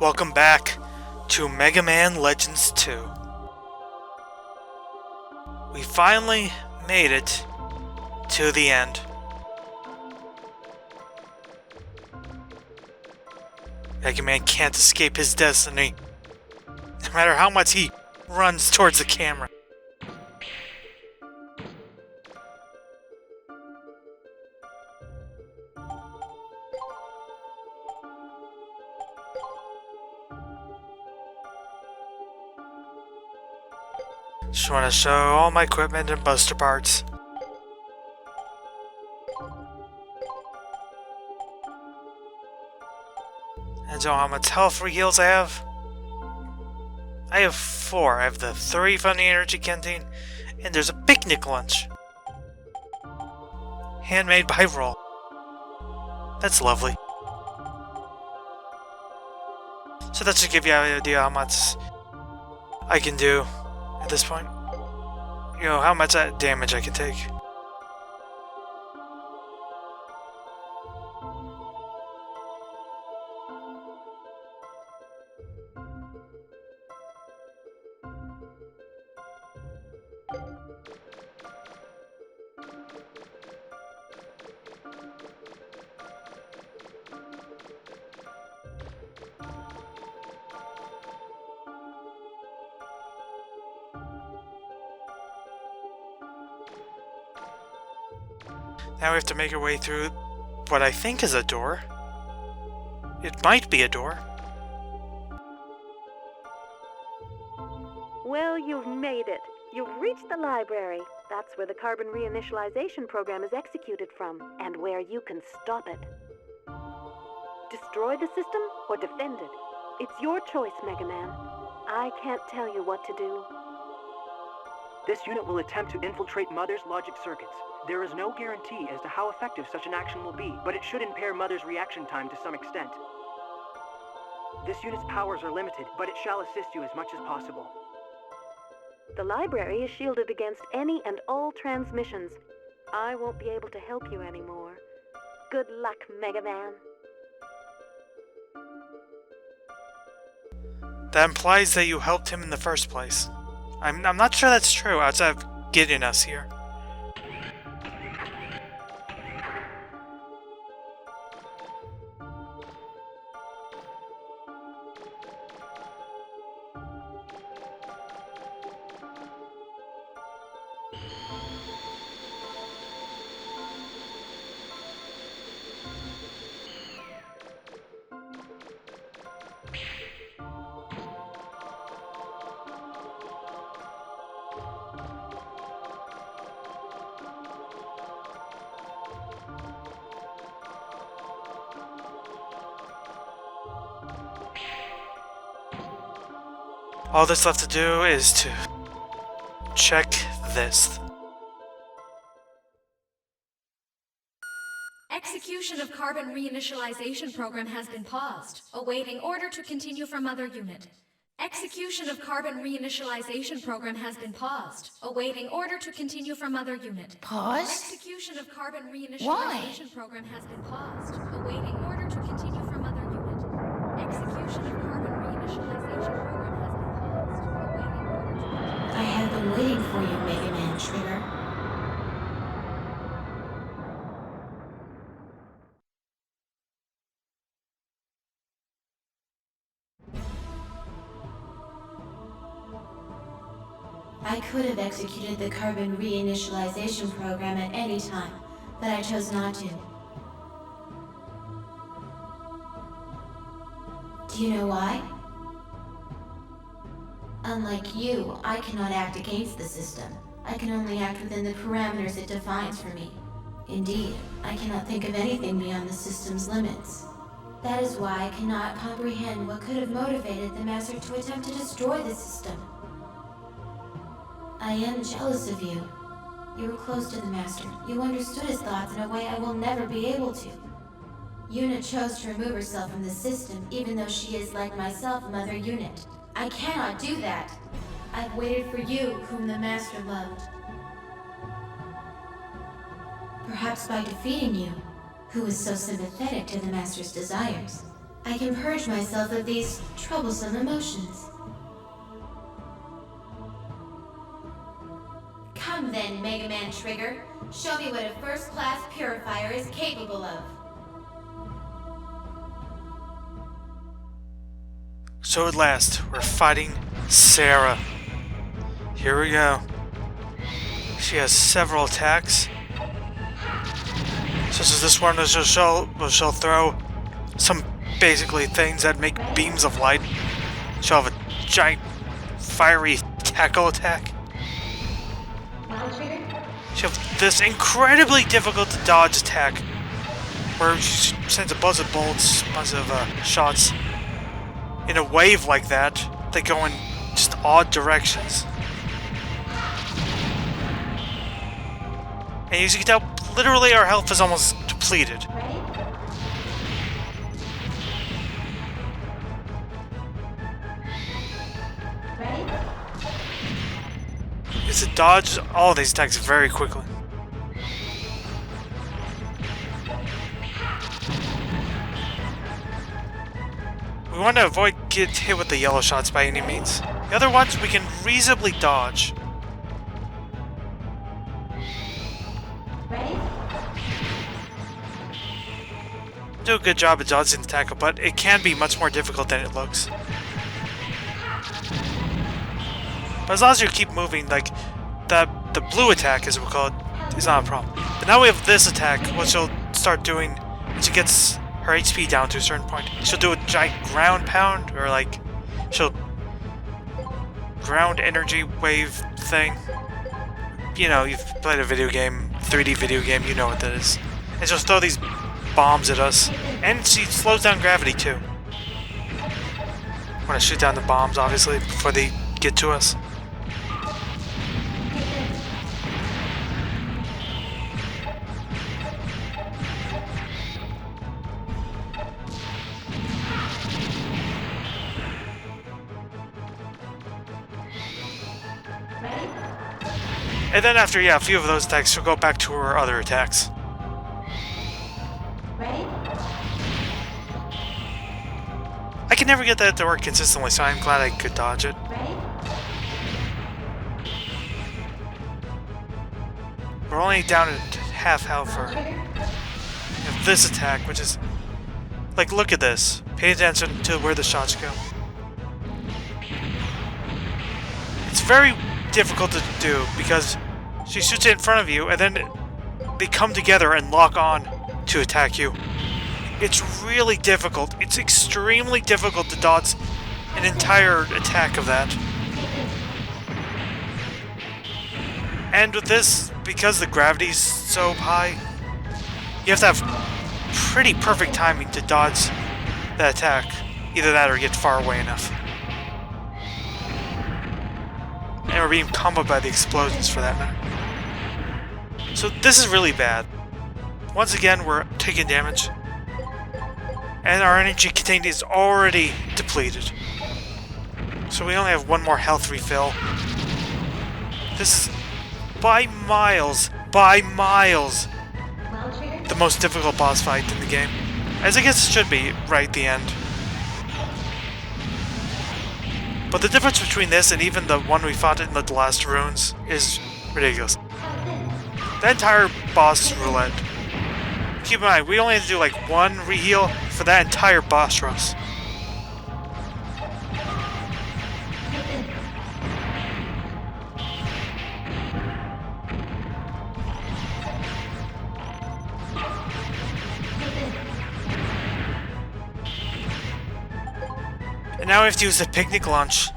Welcome back to Mega Man Legends 2. We finally made it to the end. Mega Man can't escape his destiny, no matter how much he runs towards the camera. Just want to show all my equipment and buster parts. And so how much health heals I have? I have 4. I have the 3 from the energy canteen, and there's a picnic lunch. Handmade by Roll. That's lovely. So that should give you an idea how much I can do at this point. You know, how much damage I can take. Now we have to make our way through what I think is a door. It might be a door. Well, you've made it. You've reached the library. That's where the carbon reinitialization program is executed from, and where you can stop it. Destroy the system or defend it. It's your choice, Mega Man. I can't tell you what to do. This unit will attempt to infiltrate Mother's logic circuits. There is no guarantee as to how effective such an action will be, but it should impair Mother's reaction time to some extent. This unit's powers are limited, but it shall assist you as much as possible. The library is shielded against any and all transmissions. I won't be able to help you anymore. Good luck, Mega Man. That implies that you helped him in the first place. I'm not sure that's true outside of getting us here. All that's left to do is to check this. Execution of carbon reinitialization program has been paused, awaiting order to continue from other unit. Execution of carbon reinitialization program has been paused, awaiting order to continue from other unit. Paused? Execution of carbon reinitialization program has been paused, awaiting order to continue from other unit. Execution of carbon reinitialization program has been paused, awaiting order to I have been waiting for you, Mega Man Trigger. I could have executed the carbon reinitialization program at any time, but I chose not to. Do you know why? Unlike you, I cannot act against the system. I can only act within the parameters it defines for me. Indeed, I cannot think of anything beyond the system's limits. That is why I cannot comprehend what could have motivated the Master to attempt to destroy the system. I am jealous of you. You were close to the Master. You understood his thoughts in a way I will never be able to. Yuna chose to remove herself from the system, even though she is, like myself, Mother Unit. I cannot do that. I've waited for you, whom the Master loved. Perhaps by defeating you, who was so sympathetic to the Master's desires, I can purge myself of these troublesome emotions. Come then, Megaman Trigger. Show me what a first-class purifier is capable of. So at last, we're fighting Sarah. Here we go. She has several attacks. Such as this one, she'll throw some basically things that make beams of light. She'll have a giant fiery tackle attack. She'll have this incredibly difficult to dodge attack where she sends a bunch of bolts, a bunch of shots in a wave like that. They go in just odd directions. And as you can tell, literally our health is almost depleted. Is it dodge all these attacks very quickly? We want to avoid getting hit with the yellow shots by any means. The other ones we can reasonably dodge. Do a good job of dodging the tackle, but it can be much more difficult than it looks. But as long as you keep moving, like the blue attack, as we call it, is not a problem. But now we have this attack, what she'll start doing when she gets her HP down to a certain point. She'll do a giant ground pound, or like she'll ground energy wave thing. You know, you've played a video game, 3D video game, you know what that is. And she'll throw these bombs at us, and she slows down gravity too. Want to shoot down the bombs, obviously, before they get to us. And then after, a few of those attacks, she'll go back to her other attacks. I can never get that to work consistently, so I'm glad I could dodge it. We're only down at half health for this attack, which is... Like, look at this. Pay attention to where the shots go. It's very difficult to do, because she shoots it in front of you, and then they come together and lock on to attack you. It's really difficult. It's extremely difficult to dodge an entire attack of that. And with this, because the gravity's so high, you have to have pretty perfect timing to dodge that attack. Either that or get far away enough. And we're being comboed by the explosions for that matter. So this is really bad. Once again, we're taking damage. And our energy contained is already depleted. So we only have one more health refill. This is by miles, the most difficult boss fight in the game. As I guess it should be, right at the end. But the difference between this and even the one we fought in the last ruins is ridiculous. The entire boss roulette. Keep in mind, we only had to do like one reheal for that entire boss rush. And now we have to use the picnic lunch.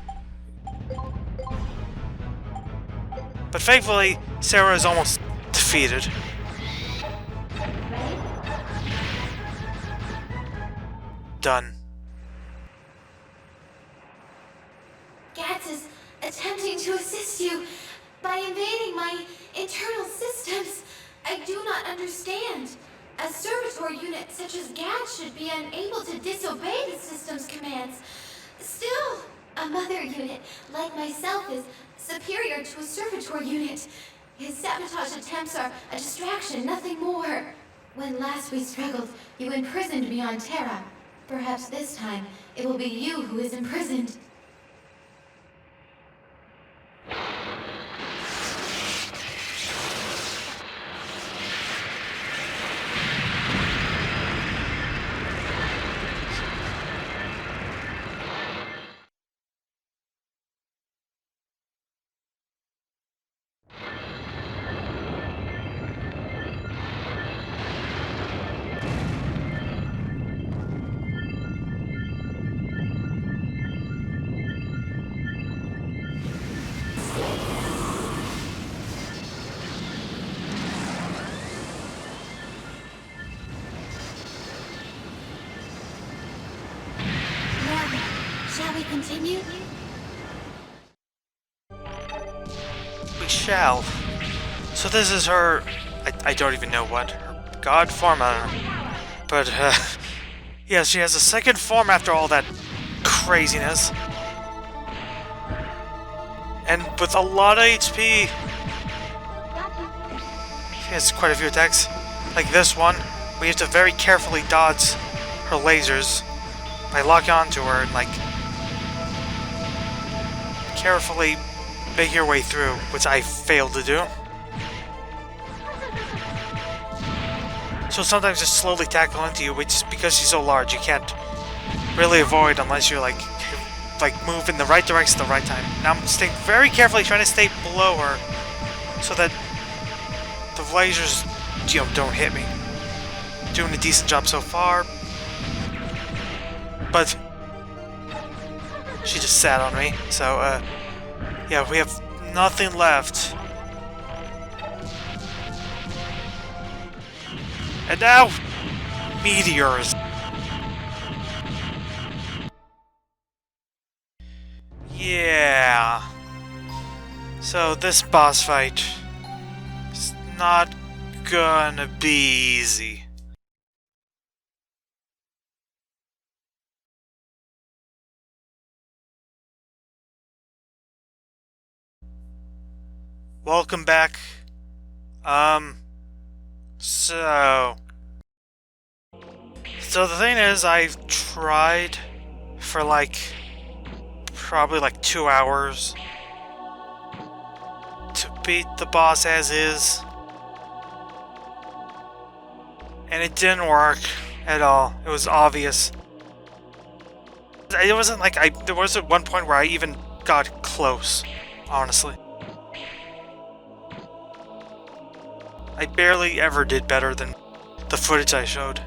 But thankfully, Sarah is almost defeated. Done. Gats is attempting to assist you by invading my internal systems. I do not understand. A servitor unit such as Gats should be unable to disobey the system's commands. Still, a mother unit like myself is superior to a servitor unit. His sabotage attempts are a distraction, nothing more. When last we struggled, you imprisoned me on Terra. Perhaps this time, it will be you who is imprisoned. Shall we continue? We shall. So this is her... I don't even know what. Her god form, I don't know. But, yeah, she has a second form after all that craziness. And with a lot of HP. She has quite a few attacks. Like this one, we have to very carefully dodge her lasers by locking onto her and, like, carefully make your way through, which I failed to do. So sometimes just slowly tackle into you, which is because she's so large, you can't really avoid unless you're like move in the right direction at the right time. Now I'm staying very carefully, trying to stay below her so that the lasers, you know, don't hit me. Doing a decent job so far, but she just sat on me, so, yeah, we have nothing left. And now, meteors. Yeah. So this boss fight is not gonna be easy. Welcome back. So the thing is, I've tried for probably 2 hours to beat the boss as is, and it didn't work at all. It was obvious. It wasn't like there wasn't one point where I even got close, honestly. I barely ever did better than the footage I showed.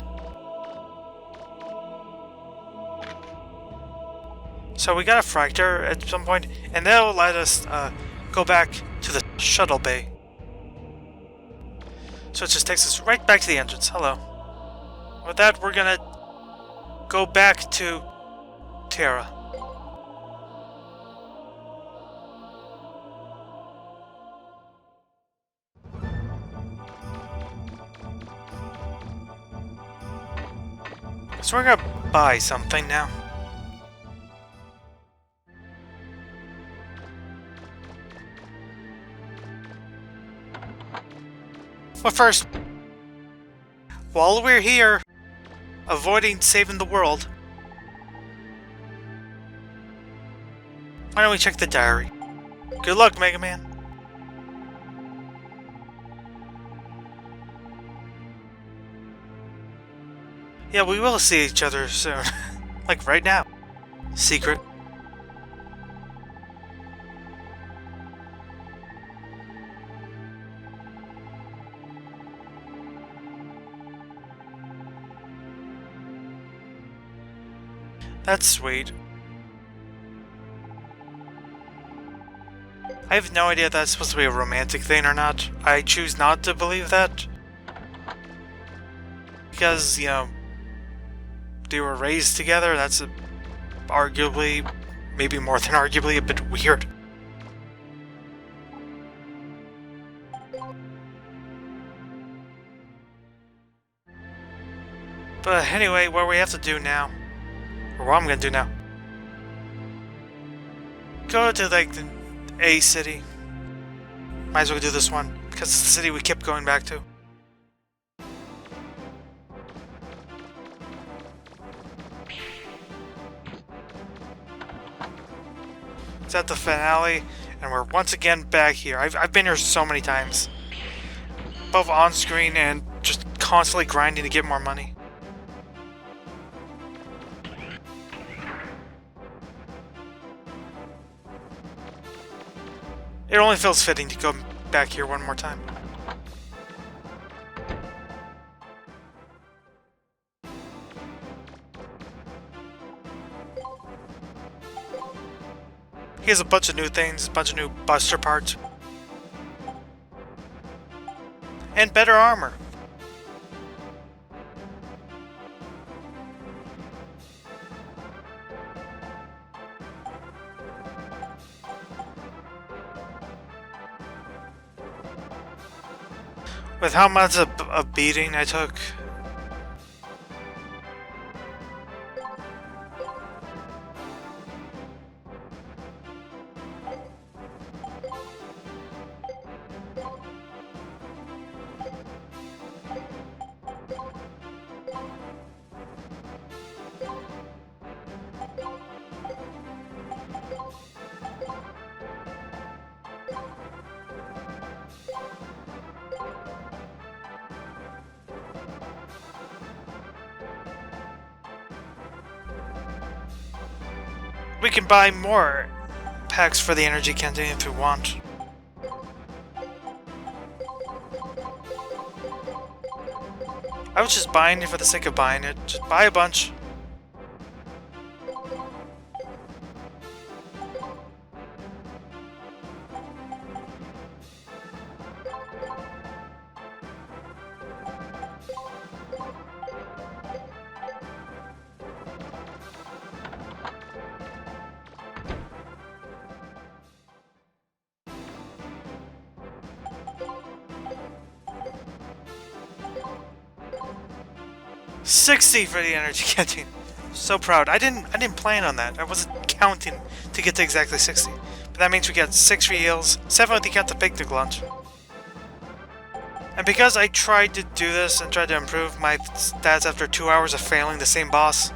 So we got a fracture at some point, and that'll let us go back to the shuttle bay. So it just takes us right back to the entrance. Hello. With that, we're gonna go back to Terra. So we're gonna buy something now. But first, while we're here, avoiding saving the world, why don't we check the diary? Good luck, Megaman. Yeah, we will see each other soon. Like right now. Secret. That's sweet. I have no idea if that's supposed to be a romantic thing or not. I choose not to believe that. Because, you know, they were raised together. That's arguably, maybe more than arguably, a bit weird. But anyway, what we have to do now, or what I'm gonna do now, go to the A city. Might as well do this one, because it's the city we kept going back to. It's at the finale, and we're once again back here. I've been here so many times. Both on screen and just constantly grinding to get more money. It only feels fitting to go back here one more time. He has a bunch of new things, a bunch of new buster parts. And better armor. With how much of beating I took. We can buy more packs for the energy canteen if we want. I was just buying it for the sake of buying it. Just buy a bunch. $60 for the energy canteen. So proud. I didn't plan on that. I wasn't counting to get to exactly 60. But that means we get 6 free heals, 7 if you count the picnic lunch. And because I tried to do this and tried to improve my stats after 2 hours of failing the same boss,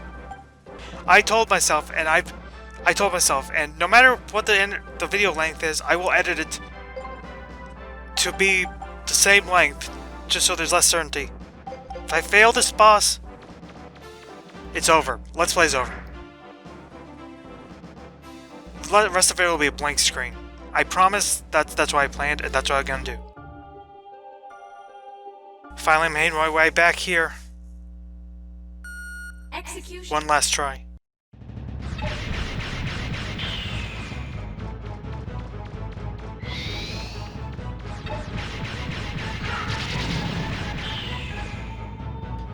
I told myself, and and no matter what the video length is, I will edit it to be the same length, just so there's less certainty. If I fail this boss, it's over. Let's Play's over. The rest of it will be a blank screen. I promise that's what I planned, and that's what I'm gonna do. Finally made my way back here. Execution. One last try.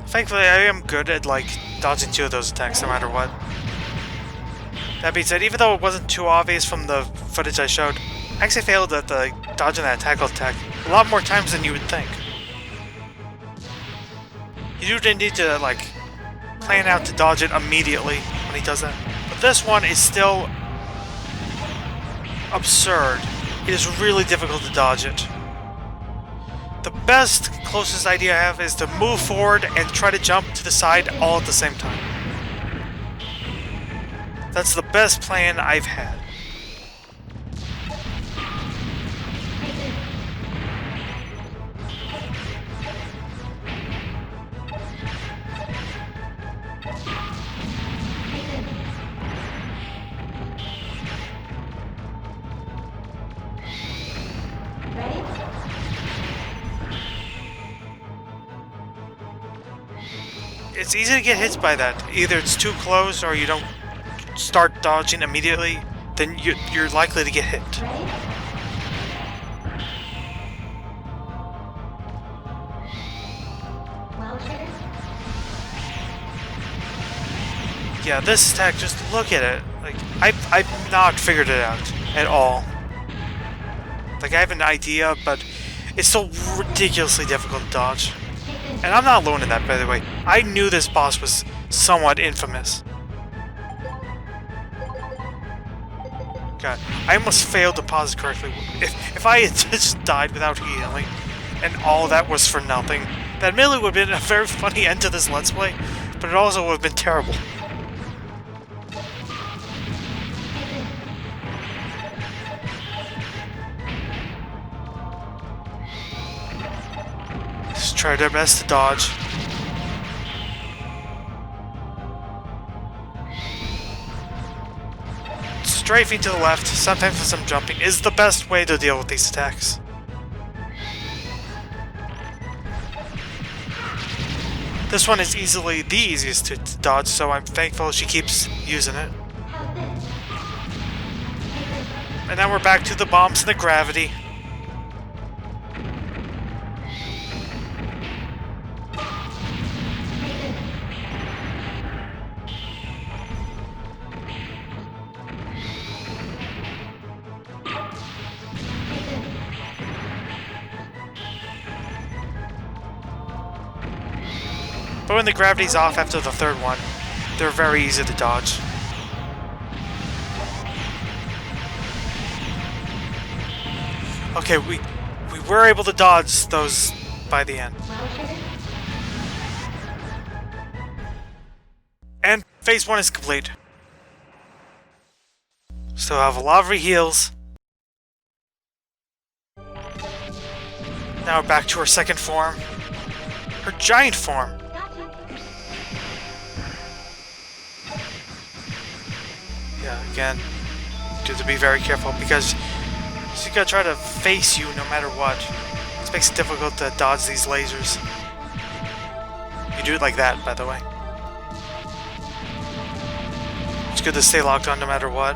Thankfully, I am good at, like, dodging 2 of those attacks no matter what. That being said, even though it wasn't too obvious from the footage I showed, I actually failed at the dodging that tackle attack a lot more times than you would think. You do need to, like, plan out to dodge it immediately when he does that. But this one is still absurd. It is really difficult to dodge it. The best, closest idea I have is to move forward and try to jump to the side all at the same time. That's the best plan I've had. It's easy to get hit by that. Either it's too close or you don't start dodging immediately, then you're likely to get hit. Yeah, this attack, just look at it. Like, I've not figured it out at all. Like, I have an idea, but it's so ridiculously difficult to dodge. And I'm not alone in that, by the way. I knew this boss was somewhat infamous. God, I almost failed to pause it correctly. If I had just died without healing, and all that was for nothing, that admittedly would have been a very funny end to this Let's Play, but it also would have been terrible. Try their best to dodge. Strafing to the left, sometimes with some jumping, is the best way to deal with these attacks. This one is easily the easiest to dodge, so I'm thankful she keeps using it. And now we're back to the bombs and the gravity. But when the gravity's off after the third one, they're very easy to dodge. Okay, we were able to dodge those by the end. And phase 1 is complete. So I have a lot of heals. Now we're back to her second form. Her giant form. Yeah, again, good to be very careful because she's gonna try to face you no matter what. This makes it difficult to dodge these lasers. You do it like that, by the way. It's good to stay locked on no matter what.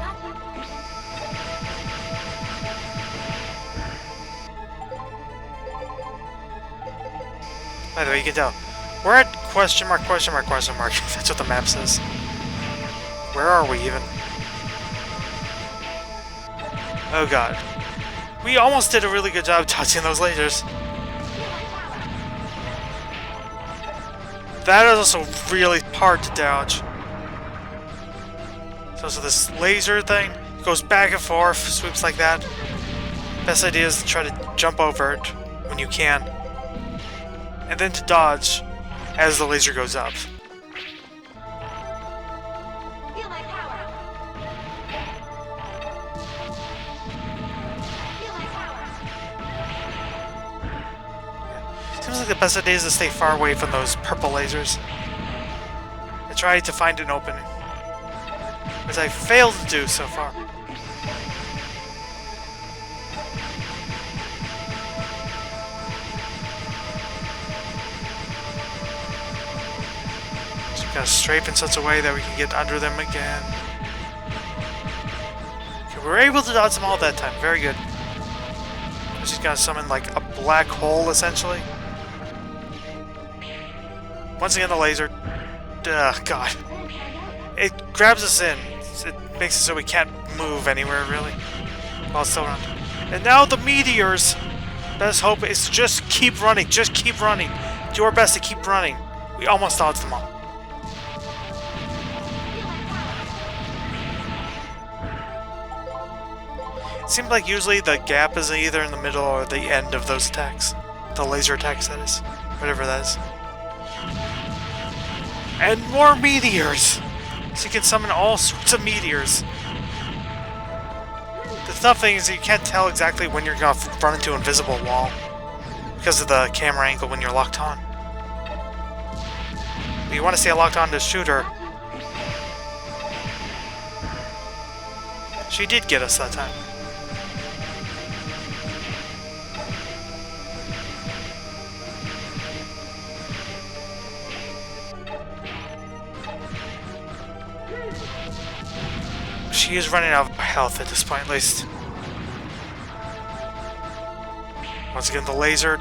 By the way, you can tell. We're at question mark, question mark, question mark. That's what the map says. Where are we even? Oh god. We almost did a really good job dodging those lasers. That is also really hard to dodge. So this laser thing goes back and forth, sweeps like that. Best idea is to try to jump over it when you can. And then to dodge as the laser goes up. Seems like the best idea is to stay far away from those purple lasers. I tried to find an opening, as I failed to do so far. Just gotta strafe in such a way that we can get under them again. Okay, we were able to dodge them all that time. Very good. She's gonna summon like a black hole, essentially. Once again, the laser. God. It grabs us in. It makes it so we can't move anywhere, really. While it's still around. And now the meteors. Best hope is to just keep running. Just keep running. Do our best to keep running. We almost dodged them all. It seems like usually the gap is either in the middle or the end of those attacks. The laser attacks, that is. Whatever that is. And more meteors! So you can summon all sorts of meteors. The tough thing is that you can't tell exactly when you're going to run into an invisible wall. Because of the camera angle when you're locked on. But you want to stay locked on to shoot her. She did get us that time. She is running out of health at this point, at least. Once again, the laser.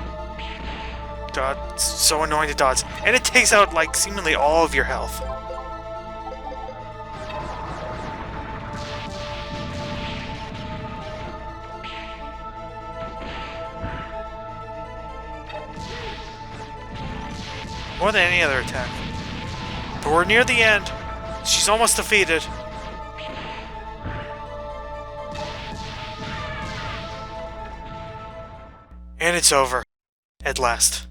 It's so annoying to dodge. And it takes out, like, seemingly all of your health. More than any other attack. But we're near the end. She's almost defeated. And it's over. At last.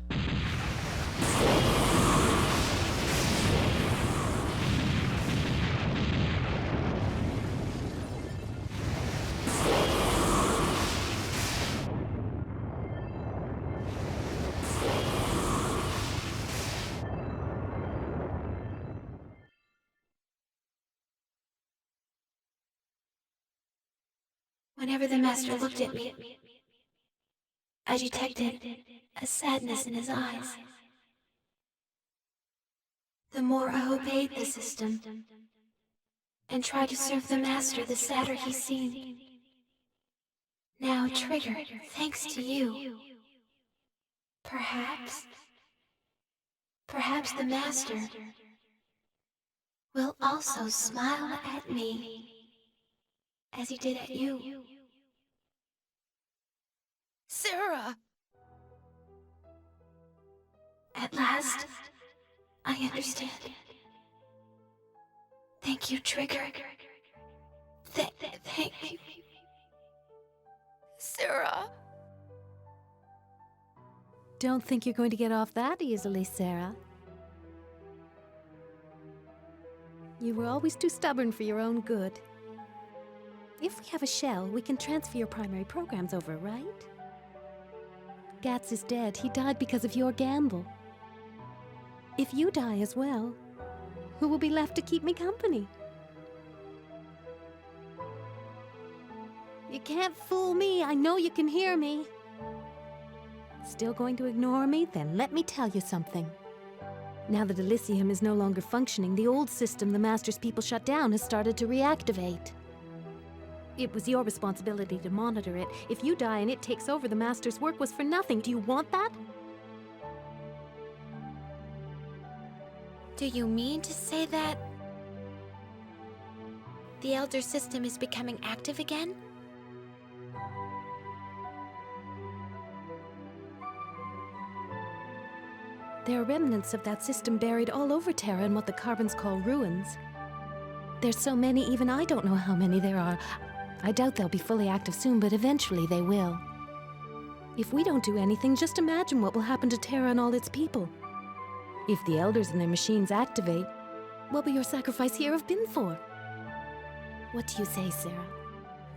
Whenever the Master looked at me, I detected a sadness in his eyes. The more I obeyed the system and tried to serve the Master, the sadder he seemed. Now, Trigger, thanks to you, perhaps the Master will also smile at me as he did at you. Sarah! At last, I understand. Thank you, Trigger. Thank you. Sarah! Don't think you're going to get off that easily, Sarah. You were always too stubborn for your own good. If we have a shell, we can transfer your primary programs over, right? Gats is dead. He died because of your gamble. If you die as well, who will be left to keep me company? You can't fool me. I know you can hear me. Still going to ignore me? Then let me tell you something. Now that Elysium is no longer functioning, the old system the Master's people shut down has started to reactivate. It was your responsibility to monitor it. If you die and it takes over, the Master's work was for nothing. Do you want that? Do you mean to say that the Elder System is becoming active again? There are remnants of that system buried all over Terra in what the Carbons call ruins. There's so many, even I don't know how many there are. I doubt they'll be fully active soon, but eventually they will. If we don't do anything, just imagine what will happen to Terra and all its people. If the Elders and their machines activate, what will your sacrifice here have been for? What do you say, Sarah?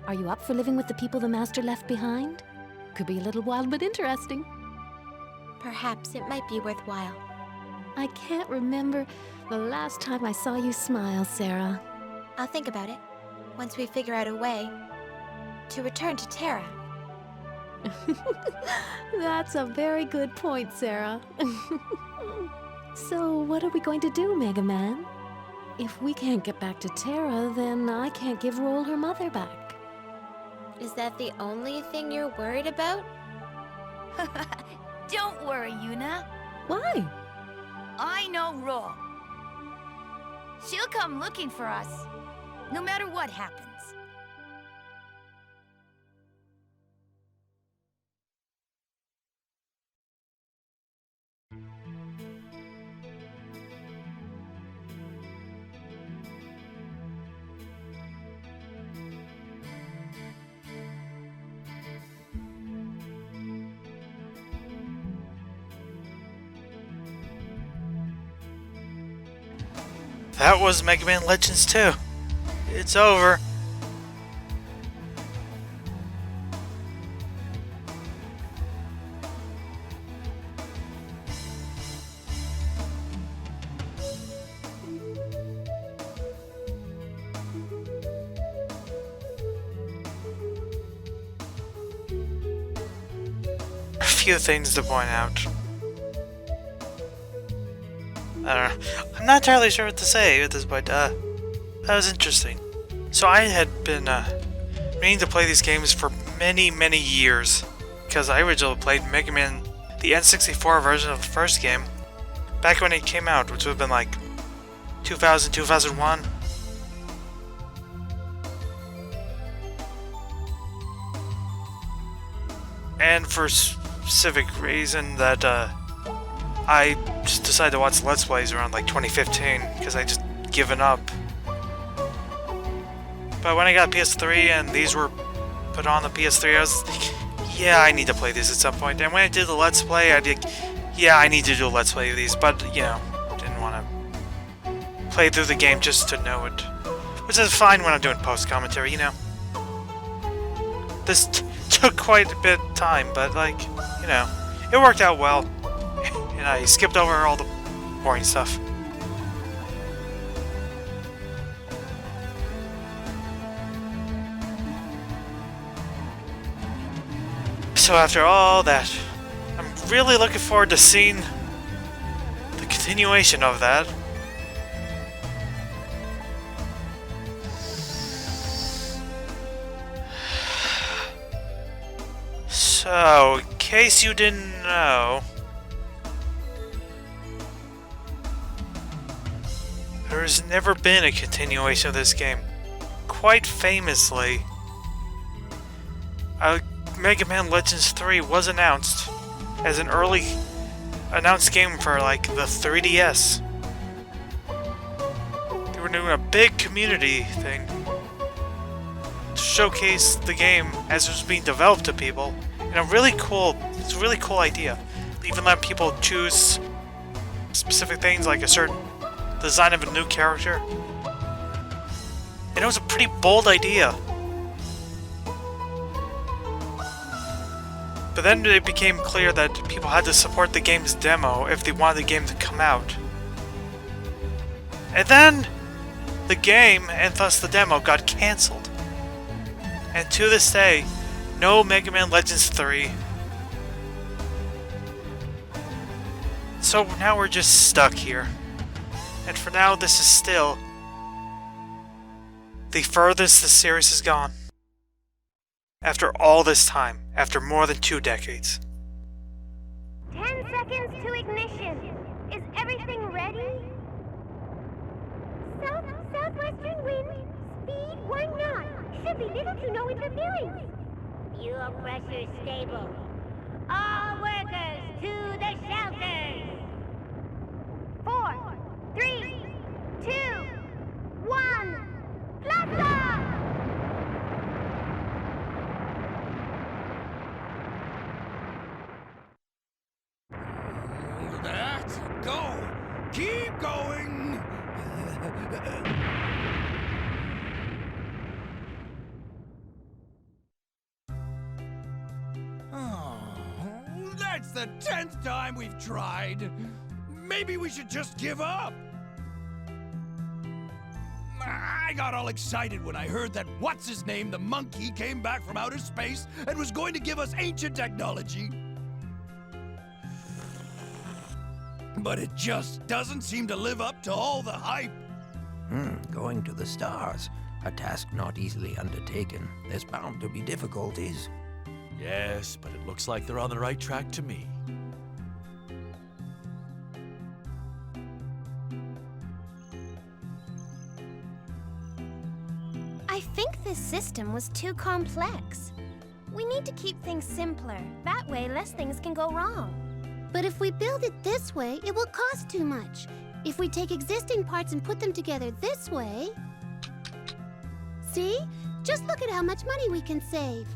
Are you up for living with the people the Master left behind? Could be a little wild, but interesting. Perhaps it might be worthwhile. I can't remember the last time I saw you smile, Sarah. I'll think about it once we figure out a way to return to Terra. That's a very good point, Sarah. So, what are we going to do, Megaman? If we can't get back to Terra, then I can't give Roll her mother back. Is that the only thing you're worried about? Don't worry, Yuna. Why? I know Ro. She'll come looking for us, no matter what happens. That was Mega Man Legends 2. It's over. A few things to point out. I don't know. I'm not entirely sure what to say at this point. That was interesting. So I had been meaning to play these games for many, many years because I originally played Mega Man, the N64 version of the first game, back when it came out, which would have been like 2000, 2001. And for specific reason that I just decided to watch Let's Plays around like 2015 because I just given up. But when I got PS3 and these were put on the PS3, I was like, yeah, I need to play these at some point. And when I did the Let's Play, I did, yeah, I need to do a Let's Play of these, but, you know, didn't want to play through the game just to know it. Which is fine when I'm doing post-commentary, you know. This took quite a bit of time, but, like, you know, it worked out well. And I skipped over all the boring stuff. So after all that, I'm really looking forward to seeing the continuation of that. So, in case you didn't know, there has never been a continuation of this game. Quite famously, Mega Man Legends 3 was announced as an early announced game for like the 3DS. They were doing a big community thing to showcase the game as it was being developed to people. And it's a really cool idea. They even let people choose specific things like a certain design of a new character. And it was a pretty bold idea. But then it became clear that people had to support the game's demo if they wanted the game to come out. And then the game, and thus the demo, got cancelled. And to this day, no Mega Man Legends 3. So now we're just stuck here. And for now, this is still the furthest the series has gone. After all this time, after more than 2 decades. 10 seconds to ignition. Is everything ready? Southwestern wind, speed 1 knot. Should be little to no interference. Fuel pressure stable. All workers to the shelters. 4, 3, 2, 1. Blast off! Go! Keep going! Oh, that's the 10th time we've tried. Maybe we should just give up. I got all excited when I heard that what's-his-name, the monkey, came back from outer space and was going to give us ancient technology. But it just doesn't seem to live up to all the hype. Going to the stars. A task not easily undertaken. There's bound to be difficulties. Yes, but it looks like they're on the right track to me. I think this system was too complex. We need to keep things simpler. That way, less things can go wrong. But if we build it this way, it will cost too much. If we take existing parts and put them together this way... See? Just look at how much money we can save.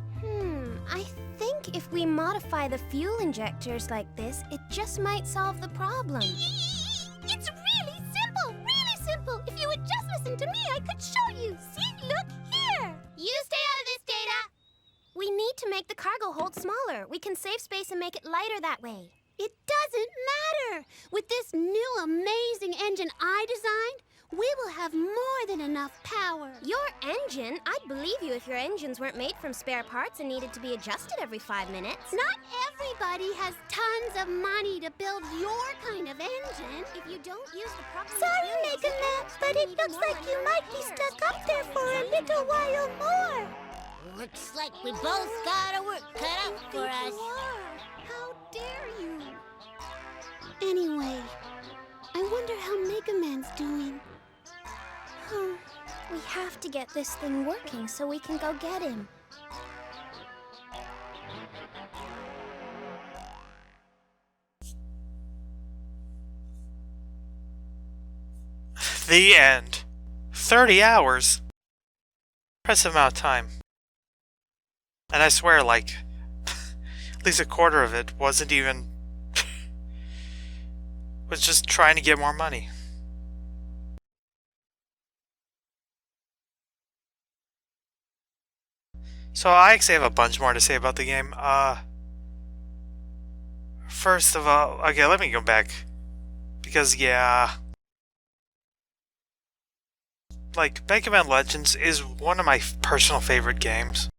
I think if we modify the fuel injectors like this, it just might solve the problem. It's really simple! Really simple! If you would just listen to me, I could show you. See? Look here! You stay out of this, Data! We need to make the cargo hold smaller. We can save space and make it lighter that way. It doesn't matter! With this new amazing engine I designed, we will have more than enough power. Your engine? I'd believe you if your engines weren't made from spare parts and needed to be adjusted every 5 minutes. Not everybody has tons of money to build your kind of engine. If you don't use the proper Sorry, Megaman, but it looks like you might be stuck up there for a little while more. Looks like we both got our work cut out for us. How dare you? Anyway, I wonder how Megaman's doing. We have to get this thing working so we can go get him. The end. 30 hours. Impressive amount of time. And I swear, like, at least a quarter of it wasn't even... was just trying to get more money. So I actually have a bunch more to say about the game. First of all, okay, let me go back. Because, yeah... like, Mega Man Legends is one of my personal favorite games.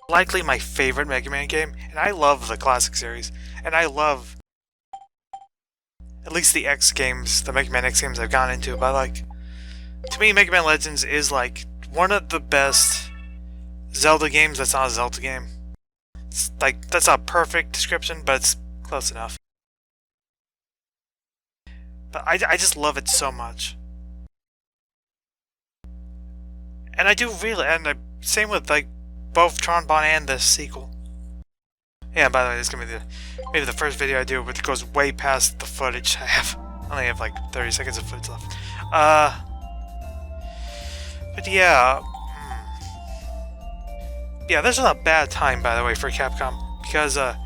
likely my favorite Mega Man game, and I love the classic series, and I love at least the X games, the Mega Man X games I've gone into, but like, to me, Mega Man Legends is like one of the best Zelda games that's not a Zelda game. It's like, that's not a perfect description, but it's close enough. But I just love it so much. And I do really, same with like both Tron Bonne and this sequel. Yeah, by the way, this is gonna be maybe the first video I do, but it goes way past the footage I have. I only have like 30 seconds of footage left. But yeah. Yeah, this is a bad time, by the way, for Capcom, because the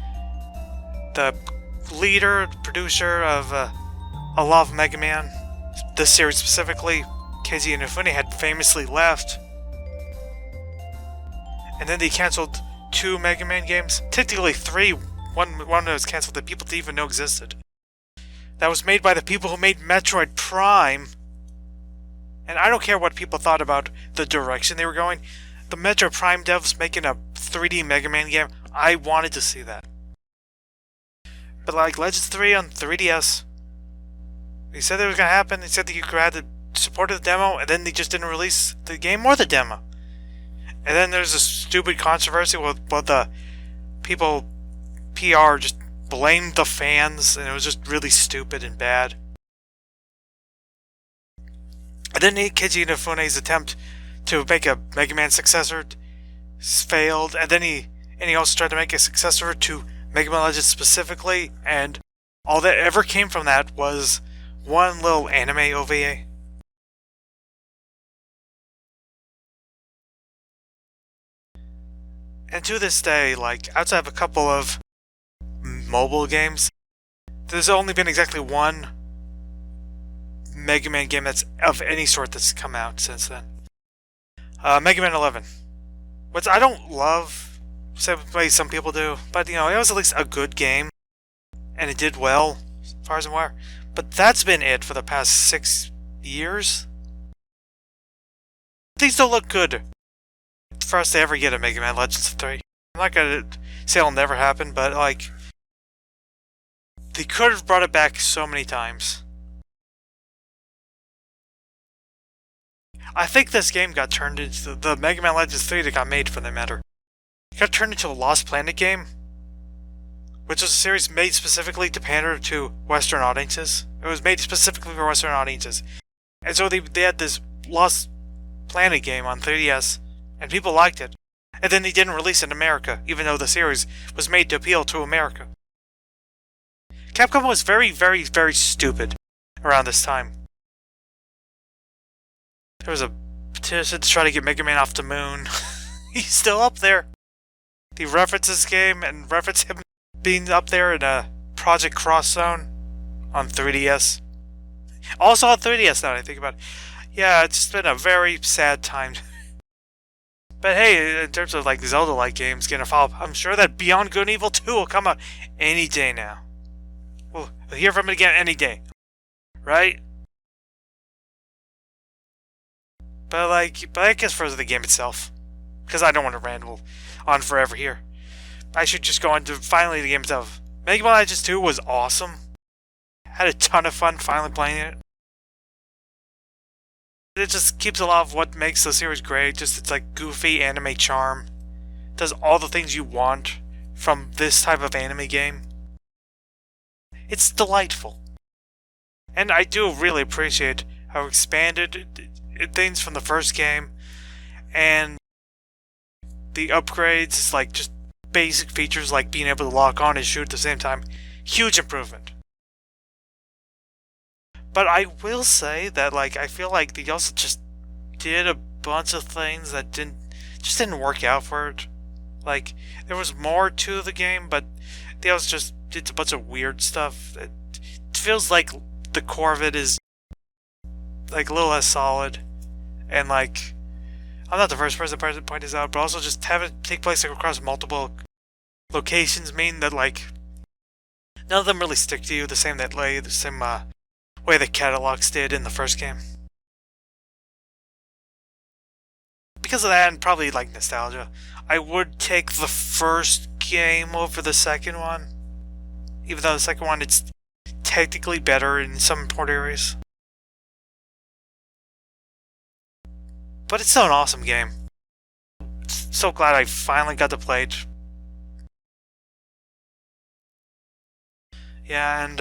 leader, producer of A Lot of Mega Man, this series specifically, Keiji Inafune, had famously left. And then they cancelled 2 Mega Man games. Technically 3. One that was cancelled that people didn't even know existed. That was made by the people who made Metroid Prime. And I don't care what people thought about the direction they were going. The Metroid Prime devs making a 3D Mega Man game, I wanted to see that. But like Legends 3 on 3DS, they said it was going to happen. They said that you had to support the demo, and then they just didn't release the game or the demo. And then there's a stupid controversy with the people, PR, just blamed the fans, and it was just really stupid and bad. And then Keiji Inafune's attempt to make a Mega Man successor failed, and then he also tried to make a successor to Mega Man Legends specifically, and all that ever came from that was one little anime OVA. And to this day, like, outside of a couple of mobile games, there's only been exactly one Mega Man game that's of any sort that's come out since then. Mega Man 11. Which I don't love, the way some people do, but you know, it was at least a good game, and it did well, as far as I'm aware. But that's been it for the past 6 years. Things don't look good for us to ever get a Mega Man Legends 3. I'm not gonna say it'll never happen, but like, they could have brought it back so many times. I think this game got turned into the Mega Man Legends 3 that got made, for that matter. It got turned into a Lost Planet game, which was a series made specifically to pander to Western audiences. It was made specifically for Western audiences. And so they had this Lost Planet game on 3DS, and people liked it. And then they didn't release it in America, even though the series was made to appeal to America. Capcom was very, very, very stupid around this time. There was a petition to try to get Mega Man off the moon. He's still up there. They reference this game and reference him being up there in a Project Cross Zone on 3DS. Also on 3DS now that I think about it. Yeah, it's just been a very sad time. But hey, in terms of like Zelda-like games getting a follow-up, I'm sure that Beyond Good and Evil 2 will come out any day now. We'll hear from it again any day. Right? But I guess for the game itself. Because I don't want to ramble on forever here. I should just go on to finally the game itself. Mega Man Legends 2 was awesome. Had a ton of fun finally playing it. It just keeps a lot of what makes the series great. Just it's like goofy anime charm. It does all the things you want from this type of anime game. It's delightful. And I do really appreciate how expanded things from the first game, and the upgrades, like just basic features like being able to lock on and shoot at the same time. Huge improvement. But I will say that like I feel like they also just did a bunch of things that just didn't work out for it. Like there was more to the game, but they also just did a bunch of weird stuff. It feels like the core of it is like a little less solid, and like I'm not the first person to point this out, but also just have it take place like, across multiple locations mean that like none of them really stick to you the same way the catalogs did in the first game. because of that and probably like nostalgia, I would take the first game over the second one. Even though the second one, it's technically better in some important areas. But it's still an awesome game. So glad I finally got to play it. Yeah, and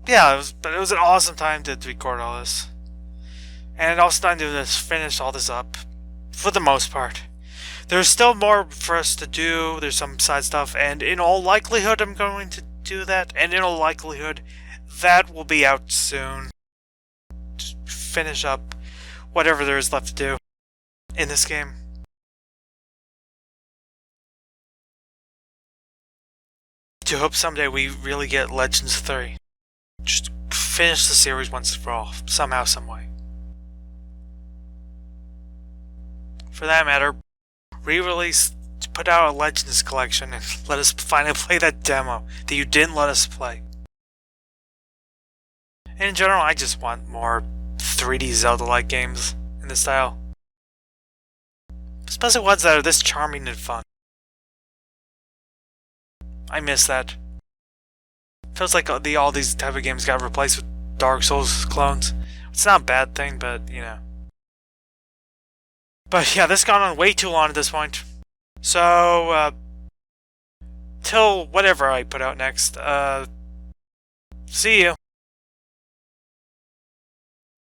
yeah, it was an awesome time to record all this. And also time to just finish all this up, for the most part. There's still more for us to do, there's some side stuff, and in all likelihood I'm going to do that, and in all likelihood that will be out soon. Just finish up whatever there is left to do in this game. To hope someday we really get Legends 3. Just finish the series once and for all, somehow, someway. For that matter, re-release, put out a Legends collection and let us finally play that demo that you didn't let us play. And in general, I just want more 3D Zelda-like games in this style. Especially ones that are this charming and fun. I miss that. Feels like all these type of games got replaced with Dark Souls clones. It's not a bad thing, but you know. But yeah, this has gone on way too long at this point. So, till whatever I put out next, see you.